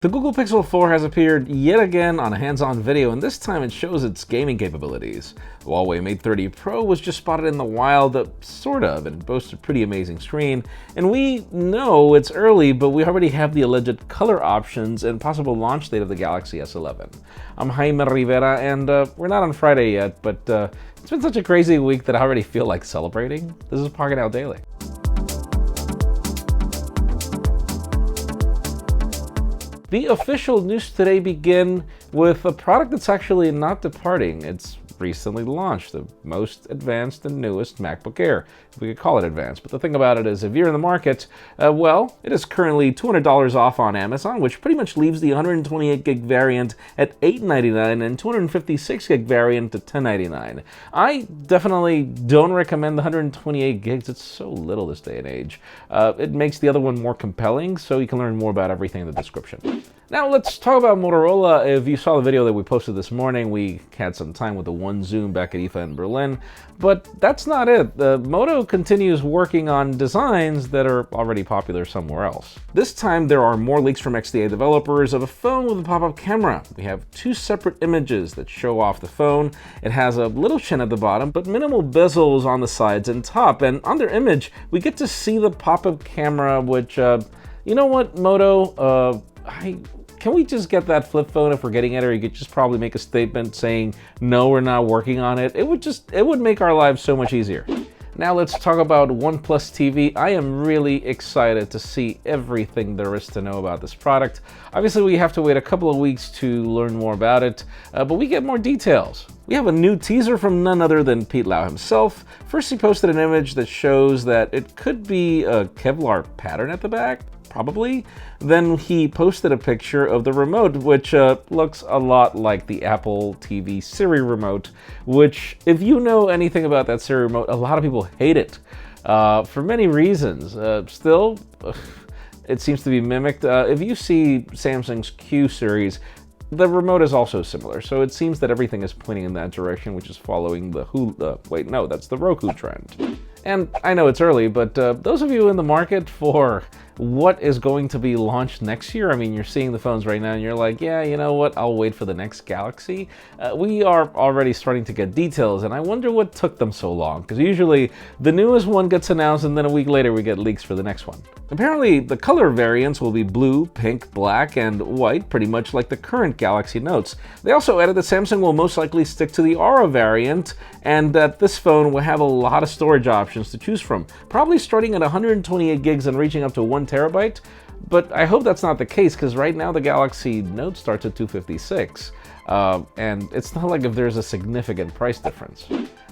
The Google Pixel 4 has appeared yet again on a hands-on video, and this time it shows its gaming capabilities. The Huawei Mate30 Pro was just spotted in the wild, sort of, and boasts a pretty amazing screen. And we know it's early, but we already have the alleged color options and possible launch date of the Galaxy S11. I'm Jaime Rivera, and we're not on Friday yet, but it's been such a crazy week that I already feel like celebrating. This is Pocketnow Daily. The official news today begin with a product that's actually not departing. It's recently launched, the most advanced and newest MacBook Air, if we could call it advanced. But the thing about it is, if you're in the market, well, it is currently $200 off on Amazon, which pretty much leaves the 128 gig variant at $899 and 256 gig variant at $1099. I definitely don't recommend the 128 gigs. It's so little this day and age. It makes the other one more compelling, so you can learn more about everything in the description. Now let's talk about Motorola. If you saw the video that we posted this morning, we had some time with the One Zoom back at IFA in Berlin, but that's not it. The Moto continues working on designs that are already popular somewhere else. This time there are more leaks from XDA developers of a phone with a pop-up camera. We have two separate images that show off the phone. It has a little chin at the bottom, but minimal bezels on the sides and top, and on their image we get to see the pop-up camera, which, you know what, Moto, can we just get that flip phone if we're getting it, or you could just probably make a statement saying, no, we're not working on it. It would make our lives so much easier. Now let's talk about OnePlus TV. I am really excited to see everything there is to know about this product. Obviously, we have to wait a couple of weeks to learn more about it, but we get more details. We have a new teaser from none other than Pete Lau himself. First, he posted an image that shows that it could be a Kevlar pattern at the back. Probably. Then he posted a picture of the remote, which looks a lot like the Apple TV Siri remote, which, if you know anything about that Siri remote, a lot of people hate it for many reasons. Still, it seems to be mimicked. If you see Samsung's Q series, the remote is also similar, so it seems that everything is pointing in that direction, which is following the that's the Roku trend. And I know it's early, but those of you in the market for what is going to be launched next year, I mean, you're seeing the phones right now and you're like, yeah, you know what, I'll wait for the next Galaxy. We are already starting to get details, and I wonder what took them so long, because usually the newest one gets announced and then a week later we get leaks for the next one. Apparently, the color variants will be blue, pink, black, and white, pretty much like the current Galaxy Notes. They also added that Samsung will most likely stick to the Aura variant, and that this phone will have a lot of storage options to choose from, probably starting at 128 gigs and reaching up to 1 terabyte. But I hope that's not the case, because right now the Galaxy Note starts at 256, and it's not like if there's a significant price difference.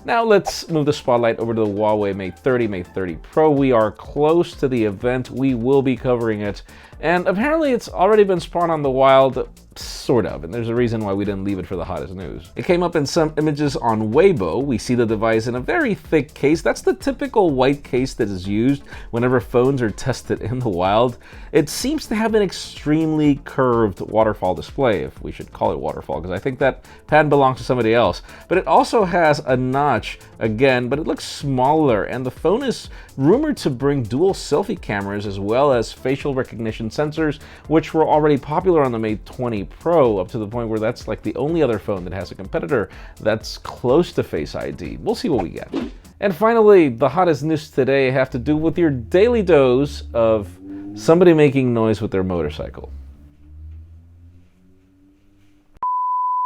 Now let's move the spotlight over to the Huawei Mate30 Pro. We are close to the event. We will be covering it. And apparently it's already been spawned on the wild, sort of, and there's a reason why we didn't leave it for the hottest news. It came up in some images on Weibo. We see the device in a very thick case. That's the typical white case that is used whenever phones are tested in the wild. It seems to have an extremely curved waterfall display, if we should call it waterfall, because I think that patent belongs to somebody else. But it also has a notch, again, but it looks smaller, and the phone is rumored to bring dual selfie cameras as well as facial recognition sensors, which were already popular on the Mate30 Pro, up to the point where that's like the only other phone that has a competitor that's close to Face ID. We'll see what we get. And finally, the hottest news today have to do with your daily dose of somebody making noise with their motorcycle.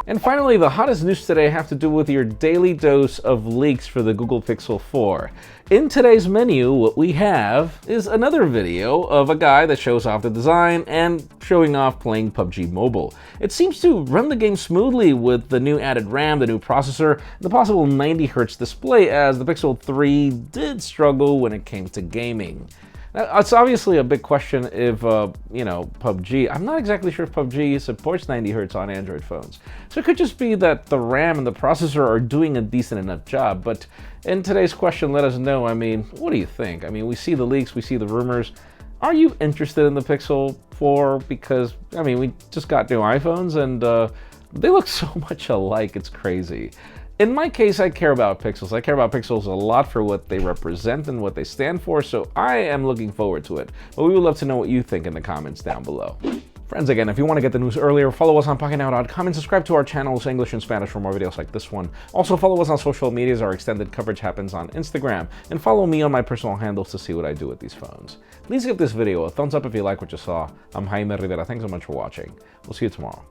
And finally, the hottest news today have to do with your daily dose of leaks for the Google Pixel 4. In today's menu, what we have is another video of a guy that shows off the design and showing off playing PUBG Mobile. It seems to run the game smoothly with the new added RAM, the new processor, the possible 90Hz display, as the Pixel 3 did struggle when it came to gaming. Now, it's obviously a big question if, PUBG, I'm not exactly sure if PUBG supports 90 Hz on Android phones. So it could just be that the RAM and the processor are doing a decent enough job. But in today's question, let us know, I mean, what do you think? I mean, we see the leaks, we see the rumors. Are you interested in the Pixel 4? Because, I mean, we just got new iPhones and they look so much alike, it's crazy. In my case, I care about pixels. I care about pixels a lot for what they represent and what they stand for, so I am looking forward to it. But we would love to know what you think in the comments down below. Friends, again, if you want to get the news earlier, follow us on Pocketnow.com and subscribe to our channels, English and Spanish, for more videos like this one. Also, follow us on social medias. Our extended coverage happens on Instagram. And follow me on my personal handles to see what I do with these phones. Please give this video a thumbs up if you like what you saw. I'm Jaime Rivera. Thanks so much for watching. We'll see you tomorrow.